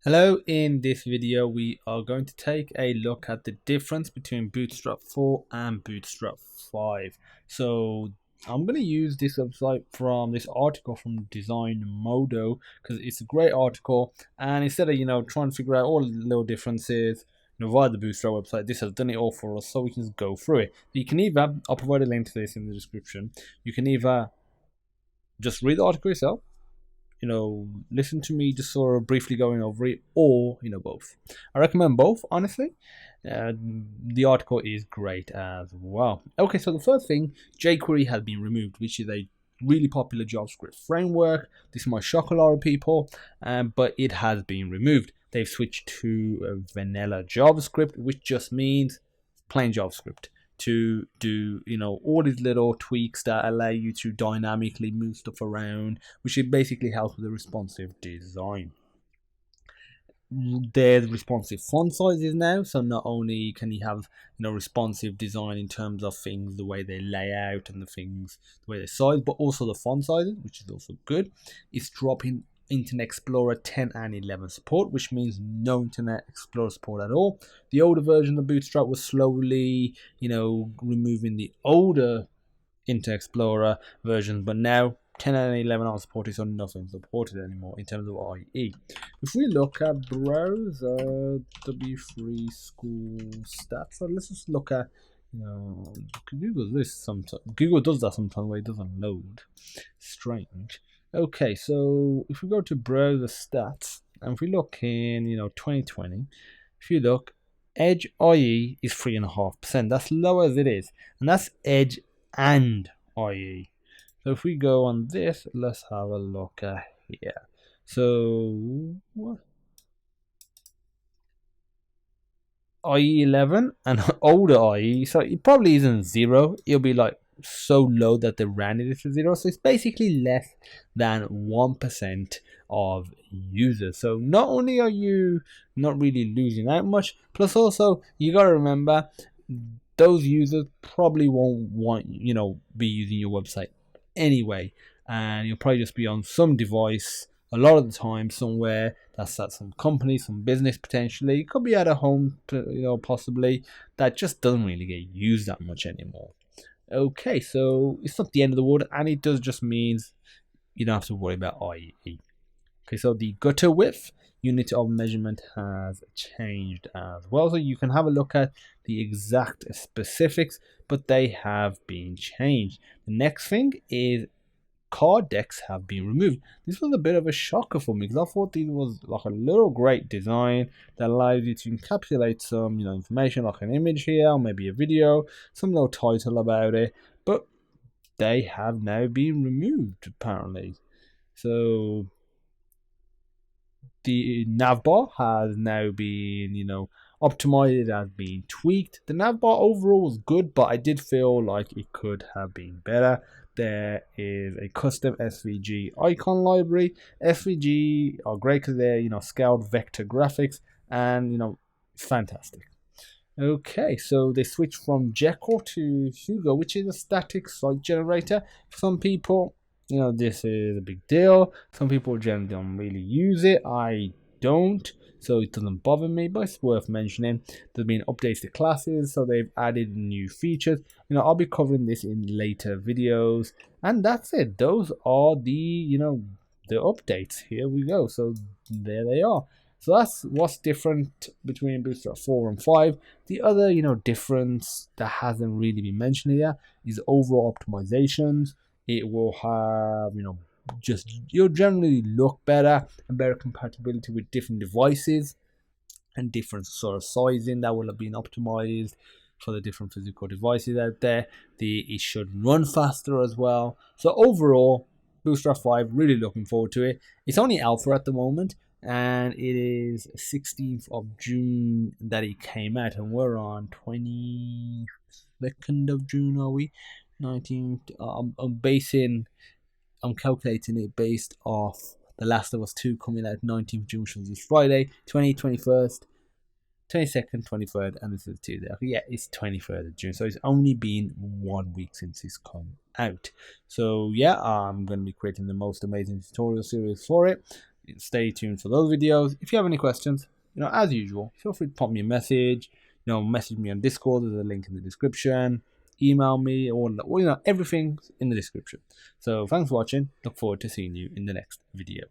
Hello, in this video we are going to take a look at the difference between Bootstrap 4 and Bootstrap 5. So I'm going to use this website from this article from Design Modo because it's a great article, and instead of trying to figure out all the little differences via the Bootstrap website, this has done it all for us so we can just go through it. You can either, I'll provide a link to this in the description, you can either just read the article yourself, listen to me just sort of briefly going over it, or both. I recommend both, honestly. The article is great as well. Okay, so the first thing, jQuery has been removed, which is a really popular JavaScript framework. This might shock a lot of people, but it has been removed. They've switched to vanilla JavaScript, which just means plain JavaScript, to do all these little tweaks that allow you to dynamically move stuff around, which it basically helps with the responsive design. There's responsive font sizes now, so not only can you have responsive design in terms of things, the way they lay out and the way they size, but also the font sizes, which is also good. It's dropping Internet Explorer 10 and 11 support, which means no Internet Explorer support at all. The older version of Bootstrap was slowly, removing the older Internet Explorer versions, but now 10 and 11 aren't supported, so nothing supported anymore in terms of IE. If we look at browser W3 school stats, so let's just look at Google does that sometimes where it doesn't load. Strange. Okay, so if we go to browser stats and if we look in 2020, if you look, Edge IE is 3.5%. That's low as it is, and that's Edge and IE. So if we go on this, let's have a look at here. So what? IE 11 and older IE, so it probably isn't zero. It'll be like so low that they ran it to zero. So it's basically less than 1% of users. So not only are you not really losing out much, plus also you gotta remember those users probably won't want be using your website anyway, and you'll probably just be on some device a lot of the time somewhere that's at some company, some business potentially. It could be at a home, possibly, that just doesn't really get used that much anymore. Okay, so it's not the end of the world, and it does just means you don't have to worry about IE. Okay, so the gutter width unit of measurement has changed as well, so you can have a look at the exact specifics, but they have been changed. The next thing is card decks have been removed. This was a bit of a shocker for me because I thought this was like a little great design that allows you to encapsulate some information like an image here or maybe a video, some little title about it, but they have now been removed apparently. So the navbar has now been optimized, it has been tweaked. The navbar overall was good, but I did feel like it could have been better. There is a custom SVG icon library. SVG are great because they're scaled vector graphics, and fantastic. Okay, so they switched from Jekyll to Hugo, which is a static site generator. For some people, this is a big deal. Some people generally don't really use it. I don't, so it doesn't bother me, but it's worth mentioning. There's been updates to classes, so they've added new features. I'll be covering this in later videos, and that's it. Those are the updates. Here we go. So there they are. So that's what's different between Bootstrap 4 and 5. The other, difference that hasn't really been mentioned here is overall optimizations. It will have, you'll generally look better and better compatibility with different devices and different sort of sizing that will have been optimized for the different physical devices out there. It should run faster as well. So overall, Bootstrap 5, really looking forward to it. It's only alpha at the moment, and it is 16th of June that it came out, and we're on 22nd of June, are we? 19th. I'm calculating it based off The Last of Us 2 coming out 19th June, which was this Friday, 21st, 22nd, 23rd, and this is Tuesday. Okay, yeah, it's 23rd of June, so it's only been 1 week since it's come out. So yeah, I'm going to be creating the most amazing tutorial series for it. stay tuned for those videos. If you have any questions, as usual, feel free to pop me a message. Message me on Discord. There's a link in the description. Email me, or everything's in the description. So thanks for watching. Look forward to seeing you in the next video.